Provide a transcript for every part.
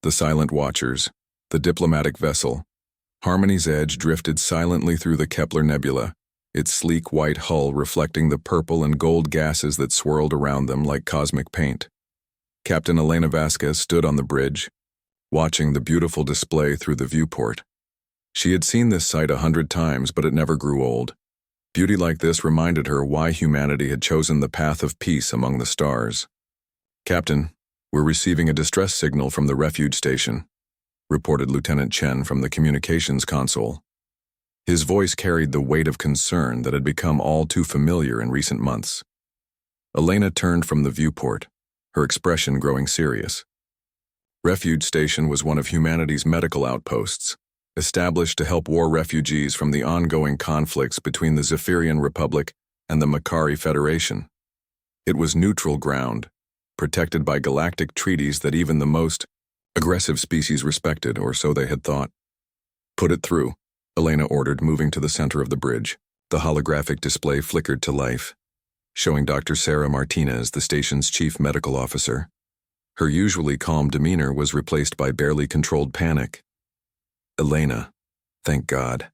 The silent watchers, the diplomatic vessel. Harmony's edge drifted silently through the Kepler nebula, its sleek white hull reflecting the purple and gold gases that swirled around them like cosmic paint. Captain Elena Vasquez stood on the bridge, watching the beautiful display through the viewport. She had seen this sight 100 times, but it never grew old. Beauty like this reminded her why humanity had chosen the path of peace among the stars. "Captain, we're receiving a distress signal from the refuge station," reported Lieutenant Chen from the communications console. His voice carried the weight of concern that had become all too familiar in recent months. Elena turned from the viewport, her expression growing serious. Refuge Station was one of humanity's medical outposts, established to help war refugees from the ongoing conflicts between the Zephyrian Republic and the Makari Federation. It was neutral ground, protected by galactic treaties that even the most aggressive species respected, or so they had thought. "Put it through," Elena ordered, moving to the center of the bridge. The holographic display flickered to life, showing Dr. Sarah Martinez, the station's chief medical officer. Her usually calm demeanor was replaced by barely controlled panic. "Elena, thank God,"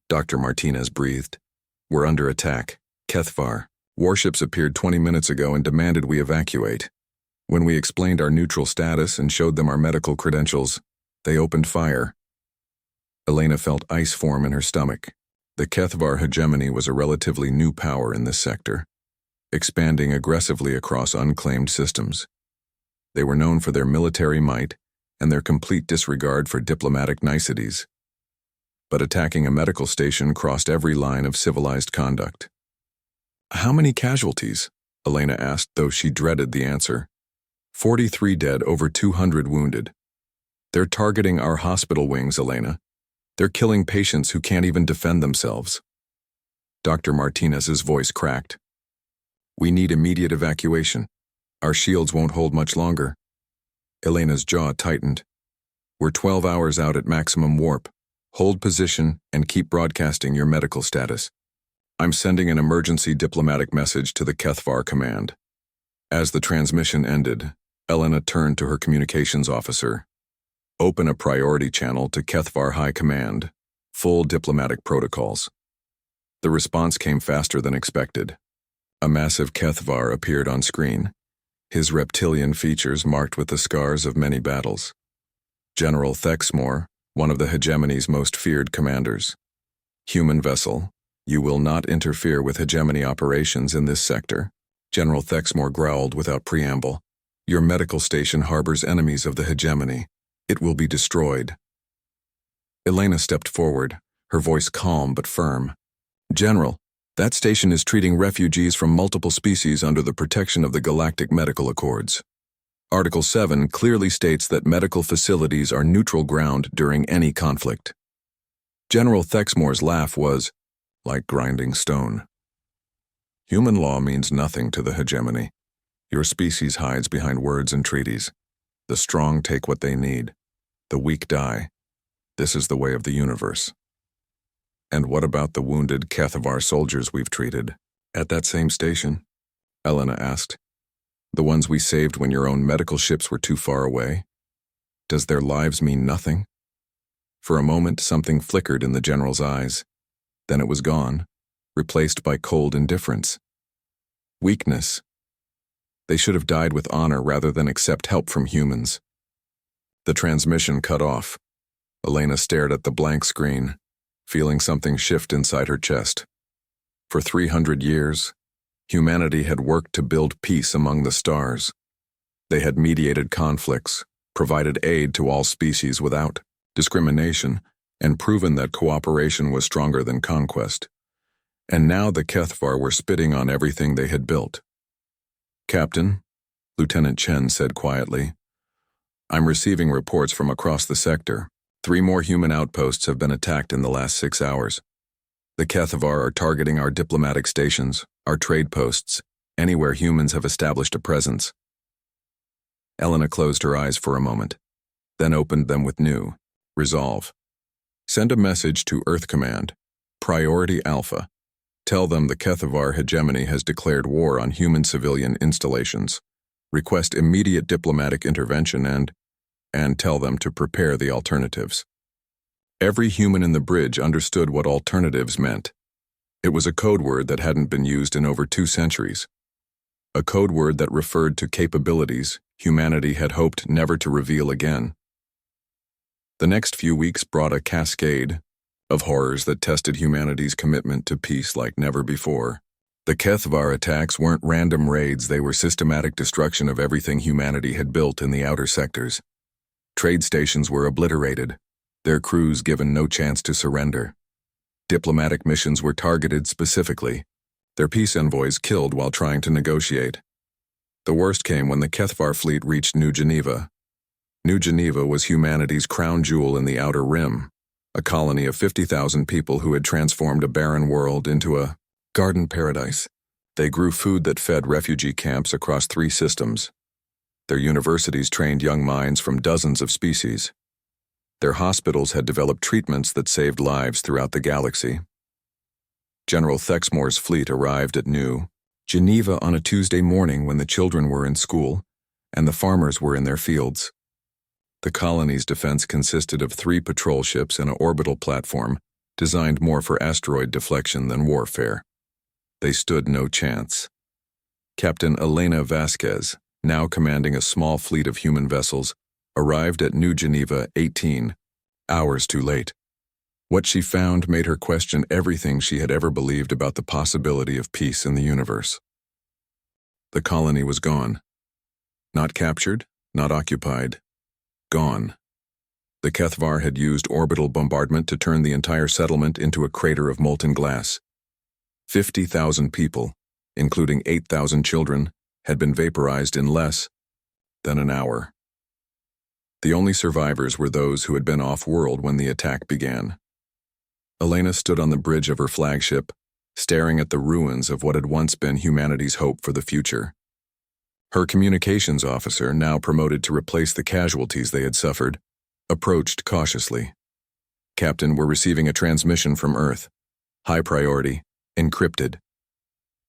Dr. Martinez breathed. "We're under attack. Kethvar. Warships appeared 20 minutes ago and demanded we evacuate. When we explained our neutral status and showed them our medical credentials, they opened fire." Elena felt ice form in her stomach. The Kethvar hegemony was a relatively new power in this sector, expanding aggressively across unclaimed systems. They were known for their military might and their complete disregard for diplomatic niceties. But attacking a medical station crossed every line of civilized conduct. "How many casualties?" Elena asked, though she dreaded the answer. 43 dead, over 200 wounded. "They're targeting our hospital wings, Elena. They're killing patients who can't even defend themselves." Dr. Martinez's voice cracked. "We need immediate evacuation. Our shields won't hold much longer." Elena's jaw tightened. "We're 12 hours out at maximum warp. Hold position and keep broadcasting your medical status. I'm sending an emergency diplomatic message to the Kethvar command." As the transmission ended, Elena turned to her communications officer. "Open a priority channel to Kethvar High Command. Full diplomatic protocols." The response came faster than expected. A massive Kethvar appeared on screen, his reptilian features marked with the scars of many battles. General Thexmore, one of the hegemony's most feared commanders. "Human vessel, you will not interfere with hegemony operations in this sector," General Thexmore growled without preamble. "Your medical station harbors enemies of the hegemony. It will be destroyed." Elena stepped forward, her voice calm but firm. "General, that station is treating refugees from multiple species under the protection of the Galactic Medical Accords. Article 7 clearly states that medical facilities are neutral ground during any conflict." General Thexmore's laugh was like grinding stone. "Human law means nothing to the hegemony. Your species hides behind words and treaties. The strong take what they need. The weak die. This is the way of the universe." "And what about the wounded Kethvar soldiers we've treated at that same station?" Elena asked. "The ones we saved when your own medical ships were too far away? Does their lives mean nothing?" For a moment, something flickered in the general's eyes. Then it was gone, replaced by cold indifference. Weakness. They should have died with honor rather than accept help from humans. The transmission cut off. Elena stared at the blank screen, feeling something shift inside her chest. For 300 years, humanity had worked to build peace among the stars. They had mediated conflicts, provided aid to all species without discrimination, and proven that cooperation was stronger than conquest. And now the Kethvar were spitting on everything they had built. "Captain," Lieutenant Chen said quietly, "I'm receiving reports from across the sector. 3 more human outposts have been attacked in the last 6 hours. The Kethvar are targeting our diplomatic stations, our trade posts, anywhere humans have established a presence." Elena closed her eyes for a moment, then opened them with new resolve. "Send a message to Earth Command, Priority Alpha. Tell them the Kethvar hegemony has declared war on human civilian installations. Request immediate diplomatic intervention and and tell them to prepare the alternatives. Every human in the bridge understood what alternatives meant. It was a code word that hadn't been used in over 2 centuries. A code word that referred to capabilities humanity had hoped never to reveal again. The next few weeks brought a cascade of horrors that tested humanity's commitment to peace like never before. The HFY attacks weren't random raids, they were systematic destruction of everything humanity had built in the outer sectors. Trade stations were obliterated, their crews given no chance to surrender. Diplomatic missions were targeted specifically, their peace envoys killed while trying to negotiate. The worst came when the HFY fleet reached New Geneva. New Geneva was humanity's crown jewel in the Outer Rim, a colony of 50,000 people who had transformed a barren world into a garden paradise. They grew food that fed refugee camps across 3 systems. Their universities trained young minds from dozens of species. Their hospitals had developed treatments that saved lives throughout the galaxy. General Thexmore's fleet arrived at New Geneva on a Tuesday morning when the children were in school and the farmers were in their fields. The colony's defense consisted of 3 patrol ships and an orbital platform designed more for asteroid deflection than warfare. They stood no chance. Captain Elena Vasquez, now commanding a small fleet of human vessels, arrived at New Geneva 18 hours too late. What she found made her question everything she had ever believed about the possibility of peace in the universe. The colony was gone. Not captured, not occupied. Gone. The HFY had used orbital bombardment to turn the entire settlement into a crater of molten glass. 50,000 people, including 8,000 children, had been vaporized in less than an hour. The only survivors were those who had been off-world when the attack began. Elena stood on the bridge of her flagship, staring at the ruins of what had once been humanity's hope for the future. Her communications officer, now promoted to replace the casualties they had suffered, approached cautiously. "Captain, we're receiving a transmission from Earth. High priority, encrypted."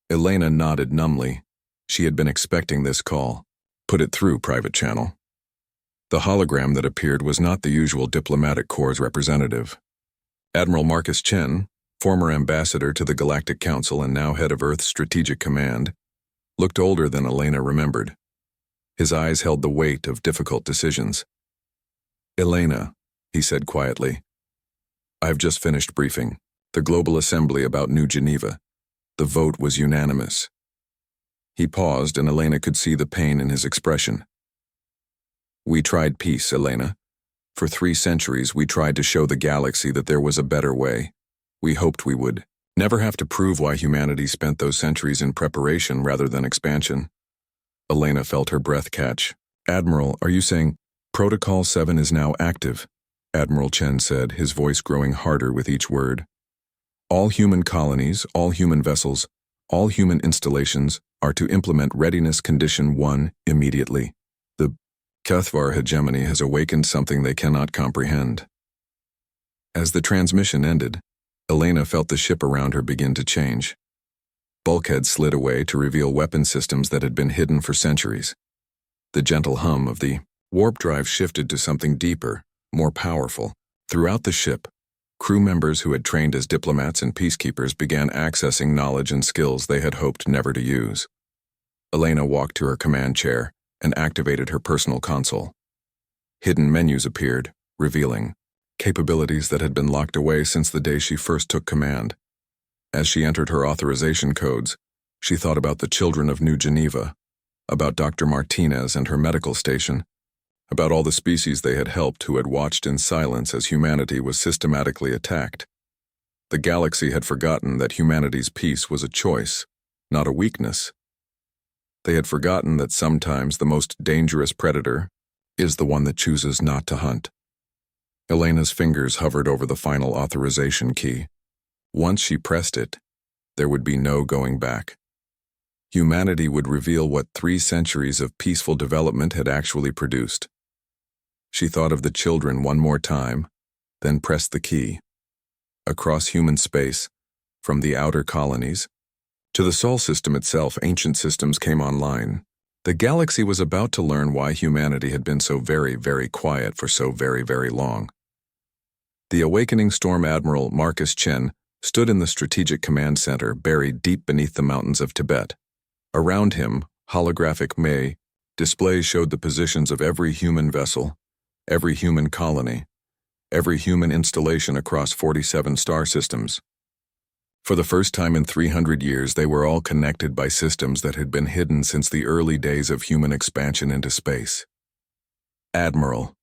Elena nodded numbly. She had been expecting this call. "Put it through, private channel." The hologram that appeared was not the usual diplomatic corps' representative. Admiral Marcus Chen, former ambassador to the Galactic Council and now head of Earth's Strategic Command, looked older than Elena remembered. His eyes held the weight of difficult decisions. "Elena," he said quietly, "I've just finished briefing the Global Assembly about New Geneva. The vote was unanimous." He paused and Elena could see the pain in his expression. "We tried peace, Elena. For 3 centuries we tried to show the galaxy that there was a better way. We hoped we would never have to prove why humanity spent those centuries in preparation rather than expansion." Elena felt her breath catch. "Admiral, are you saying Protocol 7 is now active?" Admiral Chen said, his voice growing harder with each word. "All human colonies, all human vessels, all human installations are to implement Readiness Condition 1 immediately. The HFY hegemony has awakened something they cannot comprehend." As the transmission ended, Elena felt the ship around her begin to change. Bulkheads slid away to reveal weapon systems that had been hidden for centuries. The gentle hum of the warp drive shifted to something deeper, more powerful. Throughout the ship, crew members who had trained as diplomats and peacekeepers began accessing knowledge and skills they had hoped never to use. Elena walked to her command chair and activated her personal console. Hidden menus appeared, revealing capabilities that had been locked away since the day she first took command. As she entered her authorization codes, she thought about the children of New Geneva, about Dr. Martinez and her medical station, about all the species they had helped who had watched in silence as humanity was systematically attacked. The galaxy had forgotten that humanity's peace was a choice, not a weakness. They had forgotten that sometimes the most dangerous predator is the one that chooses not to hunt. Elena's fingers hovered over the final authorization key. Once she pressed it, there would be no going back. Humanity would reveal what 3 centuries of peaceful development had actually produced. She thought of the children one more time, then pressed the key. Across human space, from the outer colonies, to the Sol system itself, ancient systems came online. The galaxy was about to learn why humanity had been so very, very quiet for so very, very long. The awakening Storm Admiral Marcus Chen stood in the Strategic Command Center buried deep beneath the mountains of Tibet. Around him, holographic May displays showed the positions of every human vessel, every human colony, every human installation across 47 star systems. For the first time in 300 years, they were all connected by systems that had been hidden since the early days of human expansion into space. Admiral.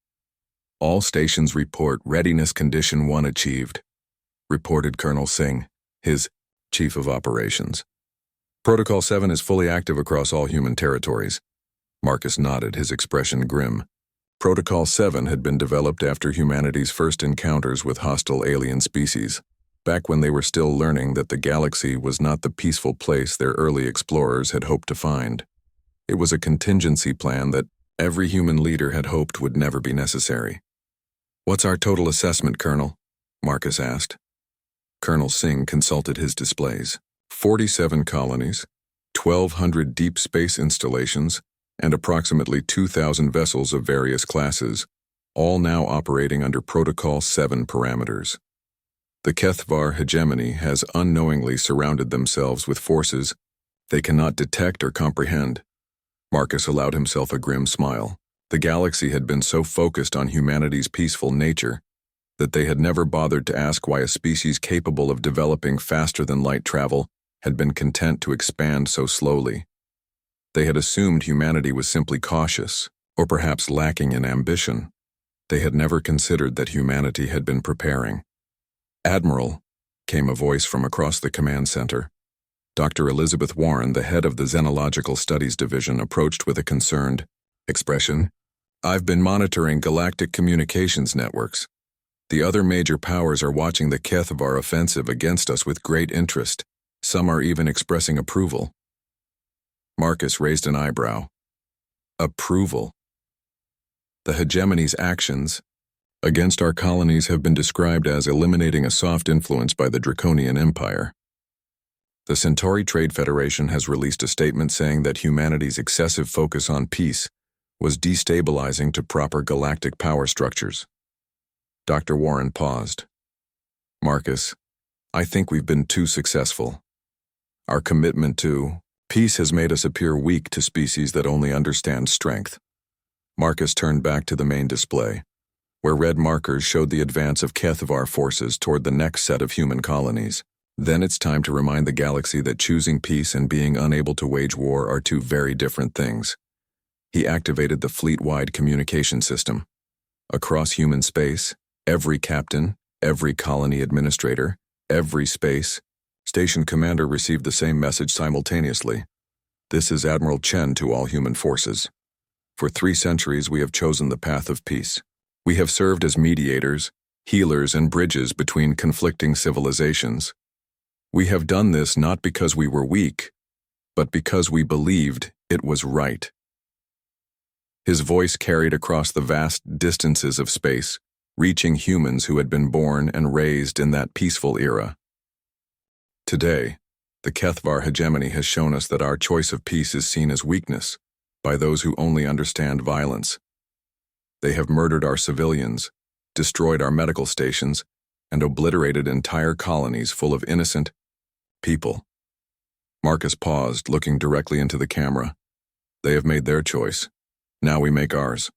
All stations report Readiness Condition 1 achieved, reported Colonel Singh, his Chief of Operations. Protocol 7 is fully active across all human territories. Marcus nodded, his expression grim. Protocol 7 had been developed after humanity's first encounters with hostile alien species, back when they were still learning that the galaxy was not the peaceful place their early explorers had hoped to find. It was a contingency plan that every human leader had hoped would never be necessary. "What's our total assessment, Colonel?" Marcus asked. Colonel Singh consulted his displays. 47 colonies, 1,200 deep space installations, and approximately 2,000 vessels of various classes, all now operating under Protocol 7 parameters. The Kethvar hegemony has unknowingly surrounded themselves with forces they cannot detect or comprehend. Marcus allowed himself a grim smile. The galaxy had been so focused on humanity's peaceful nature that they had never bothered to ask why a species capable of developing faster than light travel had been content to expand so slowly. They had assumed humanity was simply cautious, or perhaps lacking in ambition. They had never considered that humanity had been preparing. "Admiral," came a voice from across the command center. Dr. Elizabeth Warren, the head of the Xenological Studies Division, approached with a concerned expression. "I've been monitoring galactic communications networks. The other major powers are watching the Kethvar offensive against us with great interest. Some are even expressing approval." Marcus raised an eyebrow. Approval. The hegemony's actions against our colonies have been described as eliminating a soft influence by the Draconian Empire. The Centauri Trade Federation has released a statement saying that humanity's excessive focus on peace was destabilizing to proper galactic power structures. Dr. Warren paused. "Marcus, I think we've been too successful. Our commitment to peace has made us appear weak to species that only understand strength." Marcus turned back to the main display, where red markers showed the advance of Kethvar forces toward the next set of human colonies. "Then it's time to remind the galaxy that choosing peace and being unable to wage war are two very different things." He activated the fleet-wide communication system. Across human space, every captain, every colony administrator, every space station commander received the same message simultaneously. "This is Admiral Chen to all human forces. For 3 centuries we have chosen the path of peace. We have served as mediators, healers, and bridges between conflicting civilizations. We have done this not because we were weak, but because we believed it was right." His voice carried across the vast distances of space, reaching humans who had been born and raised in that peaceful era. Today, the Kethvar hegemony has shown us that our choice of peace is seen as weakness by those who only understand violence. They have murdered our civilians, destroyed our medical stations, and obliterated entire colonies full of innocent people. Marcus paused, looking directly into the camera. "They have made their choice. Now we make ours.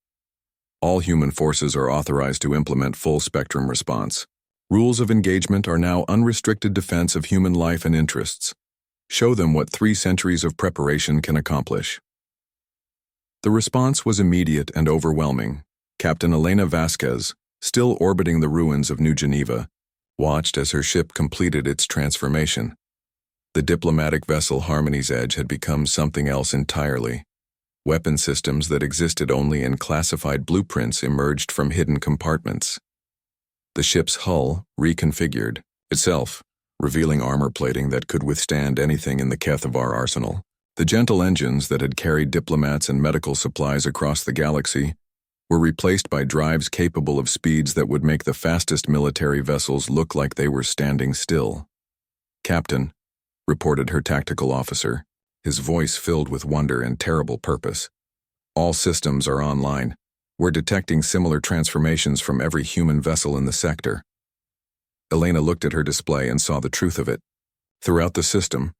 All human forces are authorized to implement full-spectrum response. Rules of engagement are now unrestricted defense of human life and interests. Show them what 3 centuries of preparation can accomplish." The response was immediate and overwhelming. Captain Elena Vasquez, still orbiting the ruins of New Geneva, watched as her ship completed its transformation. The diplomatic vessel Harmony's Edge had become something else entirely. Weapon systems that existed only in classified blueprints emerged from hidden compartments. The ship's hull reconfigured itself, revealing armor plating that could withstand anything in the Kethvar arsenal. The gentle engines that had carried diplomats and medical supplies across the galaxy were replaced by drives capable of speeds that would make the fastest military vessels look like they were standing still. "Captain," reported her tactical officer, his voice filled with wonder and terrible purpose. All systems are online. We're detecting similar transformations from every human vessel in the sector. Elena looked at her display and saw the truth of it. Throughout the system,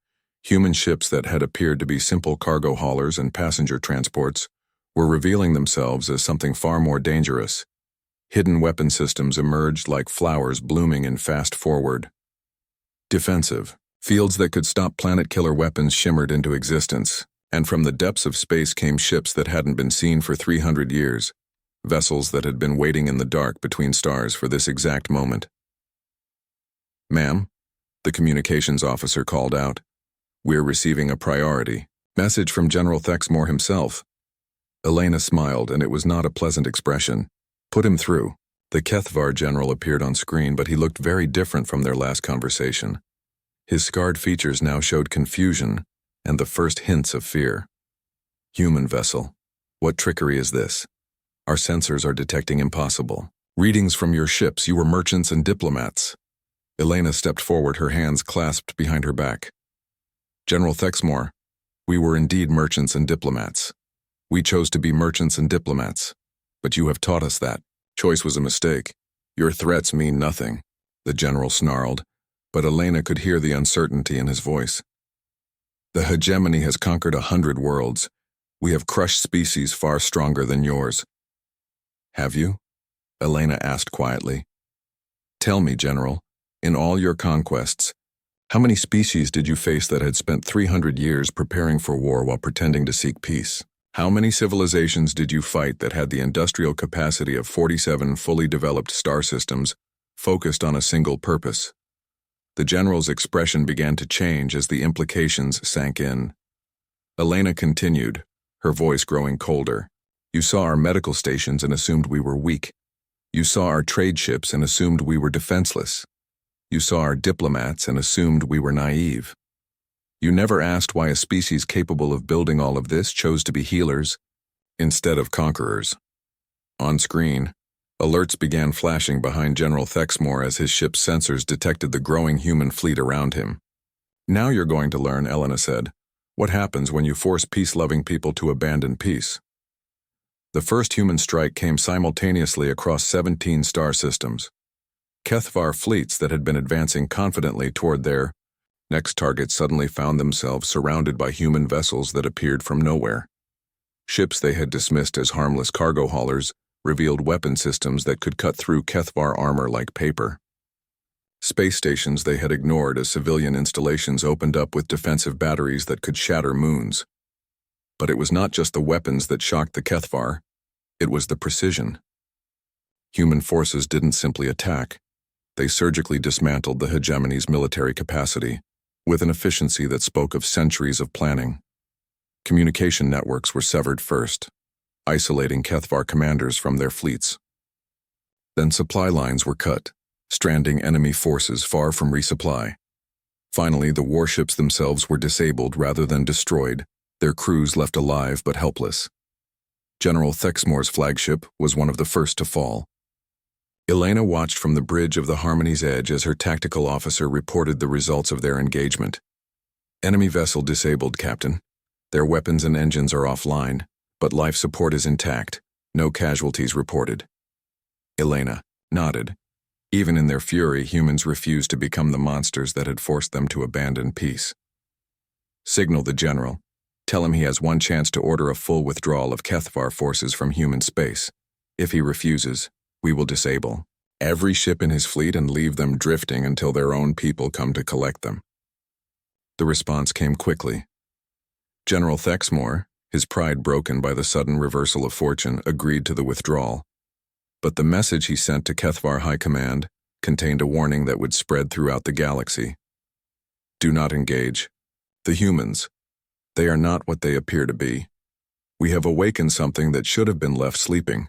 human ships that had appeared to be simple cargo haulers and passenger transports were revealing themselves as something far more dangerous. Hidden weapon systems emerged like flowers blooming in fast forward. Defensive. Fields that could stop planet-killer weapons shimmered into existence, and from the depths of space came ships that hadn't been seen for 300 years, vessels that had been waiting in the dark between stars for this exact moment. "Ma'am," the communications officer called out, "we're receiving a priority message from General Thexmore himself." Elena smiled, and it was not a pleasant expression. "Put him through." The Kethvar general appeared on screen, but he looked very different from their last conversation. His scarred features now showed confusion and the first hints of fear. "Human vessel. What trickery is this? Our sensors are detecting impossible. Readings from your ships, you were merchants and diplomats." Elena stepped forward, her hands clasped behind her back. "General Thexmore, we were indeed merchants and diplomats. We chose to be merchants and diplomats, but you have taught us that choice was a mistake. Your threats mean nothing," the general snarled, but Elena could hear the uncertainty in his voice. "The hegemony has conquered 100 worlds. We have crushed species far stronger than yours." "Have you?" Elena asked quietly. "Tell me, General, in all your conquests, how many species did you face that had spent 300 years preparing for war while pretending to seek peace? How many civilizations did you fight that had the industrial capacity of 47 fully developed star systems focused on a single purpose?" The general's expression began to change as the implications sank in. Elena continued, her voice growing colder. "You saw our medical stations and assumed we were weak. You saw our trade ships and assumed we were defenseless. You saw our diplomats and assumed we were naive. You never asked why a species capable of building all of this chose to be healers instead of conquerors." On screen, alerts began flashing behind General Thexmore as his ship's sensors detected the growing human fleet around him. "Now you're going to learn," Elena said, "what happens when you force peace-loving people to abandon peace." The first human strike came simultaneously across 17 star systems. Kethvar fleets that had been advancing confidently toward their next target suddenly found themselves surrounded by human vessels that appeared from nowhere. Ships they had dismissed as harmless cargo haulers revealed weapon systems that could cut through Kethvar armor like paper. Space stations they had ignored as civilian installations opened up with defensive batteries that could shatter moons. But it was not just the weapons that shocked the Kethvar, it was the precision. Human forces didn't simply attack, they surgically dismantled the hegemony's military capacity, with an efficiency that spoke of centuries of planning. Communication networks were severed first, isolating Kethvar commanders from their fleets. Then supply lines were cut, stranding enemy forces far from resupply. Finally, the warships themselves were disabled rather than destroyed, their crews left alive but helpless. General Thexmore's flagship was one of the first to fall. Elena watched from the bridge of the Harmony's edge as her tactical officer reported the results of their engagement. "Enemy vessel disabled, Captain. Their weapons and engines are offline, but life support is intact. No casualties reported." Elena nodded. Even in their fury, humans refused to become the monsters that had forced them to abandon peace. "Signal the general. Tell him he has one chance to order a full withdrawal of Kethvar forces from human space. If he refuses, we will disable every ship in his fleet and leave them drifting until their own people come to collect them." The response came quickly. General Thexmore, his pride broken by the sudden reversal of fortune, agreed to the withdrawal. But the message he sent to Kethvar High Command contained a warning that would spread throughout the galaxy. "Do not engage. The humans, they are not what they appear to be. We have awakened something that should have been left sleeping."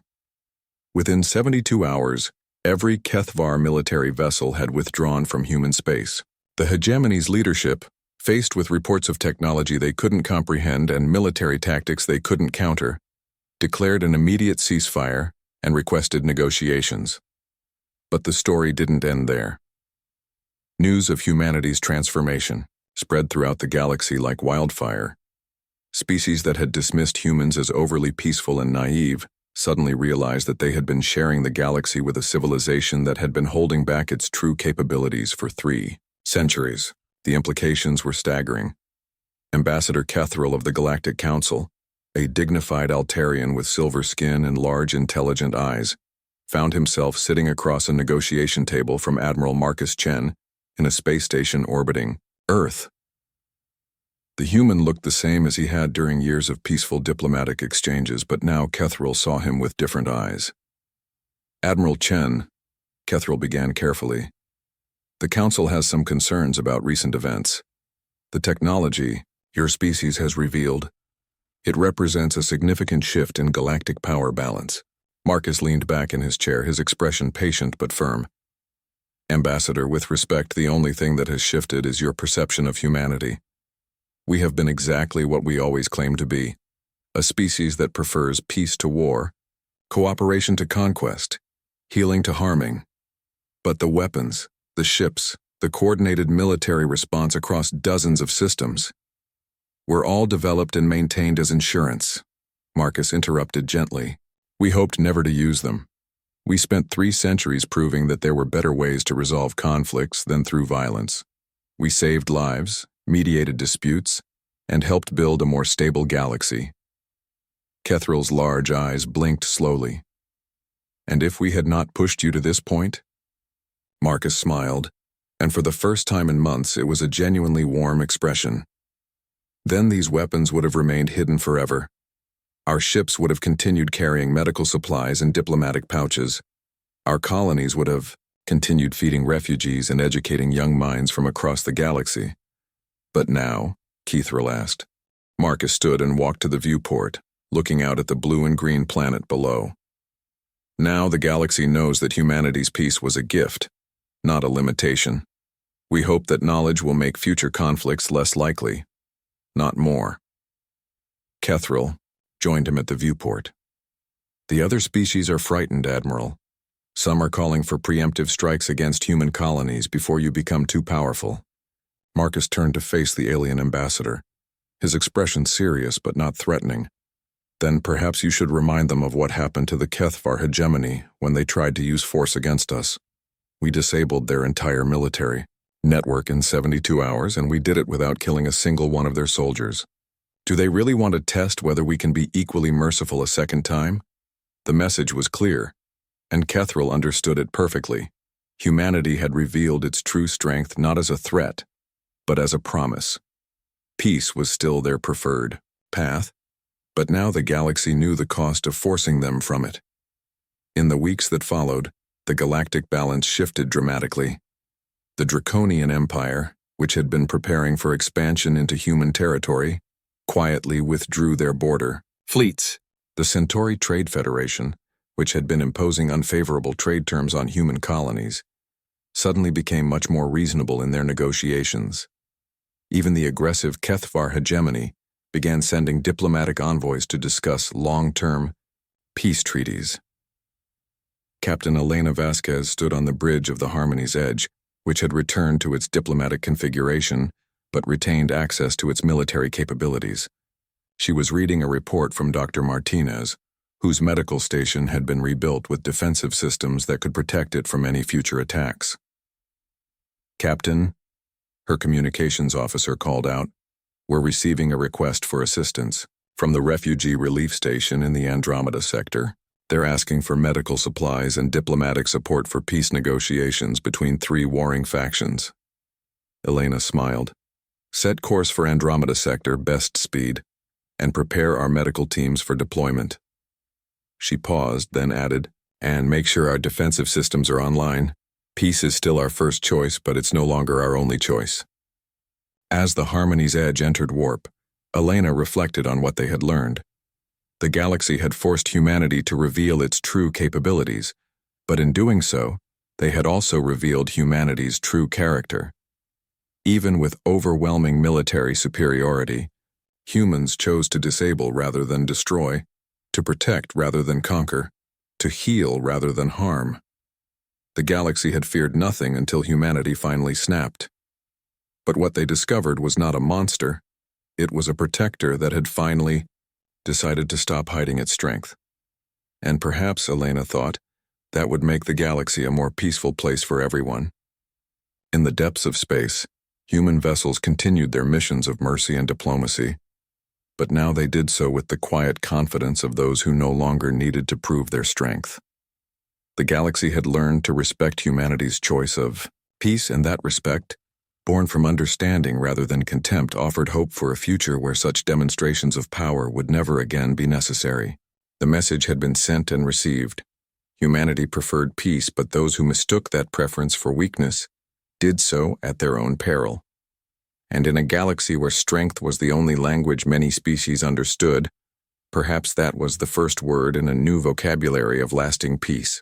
Within 72 hours, every Kethvar military vessel had withdrawn from human space. The hegemony's leadership, faced with reports of technology they couldn't comprehend and military tactics they couldn't counter, declared an immediate ceasefire and requested negotiations. But the story didn't end there. News of humanity's transformation spread throughout the galaxy like wildfire. Species that had dismissed humans as overly peaceful and naive suddenly realized that they had been sharing the galaxy with a civilization that had been holding back its true capabilities for 3 centuries. The implications were staggering. Ambassador Kethril of the Galactic Council, a dignified Altarian with silver skin and large, intelligent eyes, found himself sitting across a negotiation table from Admiral Marcus Chen in a space station orbiting Earth. The human looked the same as he had during years of peaceful diplomatic exchanges, but now Kethril saw him with different eyes. Admiral Chen, Kethril began carefully, the Council has some concerns about recent events. The technology your species has revealed, it represents a significant shift in galactic power balance. Marcus leaned back in his chair, his expression patient but firm. Ambassador, with respect, the only thing that has shifted is your perception of humanity. We have been exactly what we always claimed to be, a species that prefers peace to war, cooperation to conquest, healing to harming. But the weapons, the ships, the coordinated military response across dozens of systems, were all developed and maintained as insurance. Marcus interrupted gently. We hoped never to use them. We spent 3 centuries proving that there were better ways to resolve conflicts than through violence. We saved lives, mediated disputes, and helped build a more stable galaxy. Kethril's large eyes blinked slowly. And if we had not pushed you to this point? Marcus smiled, and for the first time in months it was a genuinely warm expression. Then these weapons would have remained hidden forever. Our ships would have continued carrying medical supplies in diplomatic pouches. Our colonies would have continued feeding refugees and educating young minds from across the galaxy. But now, Kethril asked. Marcus stood and walked to the viewport, looking out at the blue and green planet below. Now the galaxy knows that humanity's peace was a gift, not a limitation. We hope that knowledge will make future conflicts less likely, not more. Kethril joined him at the viewport. The other species are frightened, Admiral. Some are calling for preemptive strikes against human colonies before you become too powerful. Marcus turned to face the alien ambassador, his expression serious but not threatening. Then perhaps you should remind them of what happened to the Kethvar hegemony when they tried to use force against us. We disabled their entire military network in 72 hours, and we did it without killing a single one of their soldiers. Do they really want to test whether we can be equally merciful a second time? The message was clear, and Kethril understood it perfectly. Humanity had revealed its true strength not as a threat, but as a promise. Peace was still their preferred path, but now the galaxy knew the cost of forcing them from it. In the weeks that followed, the galactic balance shifted dramatically. The Draconian Empire, which had been preparing for expansion into human territory, quietly withdrew their border fleets. The Centauri Trade Federation, which had been imposing unfavorable trade terms on human colonies, suddenly became much more reasonable in their negotiations. Even the aggressive Kethvar hegemony began sending diplomatic envoys to discuss long-term peace treaties. Captain Elena Vasquez stood on the bridge of the Harmony's Edge, which had returned to its diplomatic configuration but retained access to its military capabilities. She was reading a report from Dr. Martinez, whose medical station had been rebuilt with defensive systems that could protect it from any future attacks. Captain, her communications officer called out, we're receiving a request for assistance from the refugee relief station in the Andromeda sector. They're asking for medical supplies and diplomatic support for peace negotiations between 3 warring factions. Elena smiled. Set course for Andromeda sector, best speed, and prepare our medical teams for deployment. She paused, then added, and make sure our defensive systems are online. Peace is still our first choice, but it's no longer our only choice. As the Harmony's Edge entered warp, Elena reflected on what they had learned. The galaxy had forced humanity to reveal its true capabilities, but in doing so, they had also revealed humanity's true character. Even with overwhelming military superiority, humans chose to disable rather than destroy, to protect rather than conquer, to heal rather than harm. The galaxy had feared nothing until humanity finally snapped. But what they discovered was not a monster, It was a protector that had finally decided to stop hiding its strength. And perhaps, Elena thought, that would make the galaxy a more peaceful place for everyone. In the depths of space, human vessels continued their missions of mercy and diplomacy, but now they did so with the quiet confidence of those who no longer needed to prove their strength. The galaxy had learned to respect humanity's choice of peace, and that respect, born from understanding rather than contempt, offered hope for a future where such demonstrations of power would never again be necessary. The message had been sent and received. Humanity preferred peace, but those who mistook that preference for weakness did so at their own peril. And in a galaxy where strength was the only language many species understood, perhaps that was the first word in a new vocabulary of lasting peace.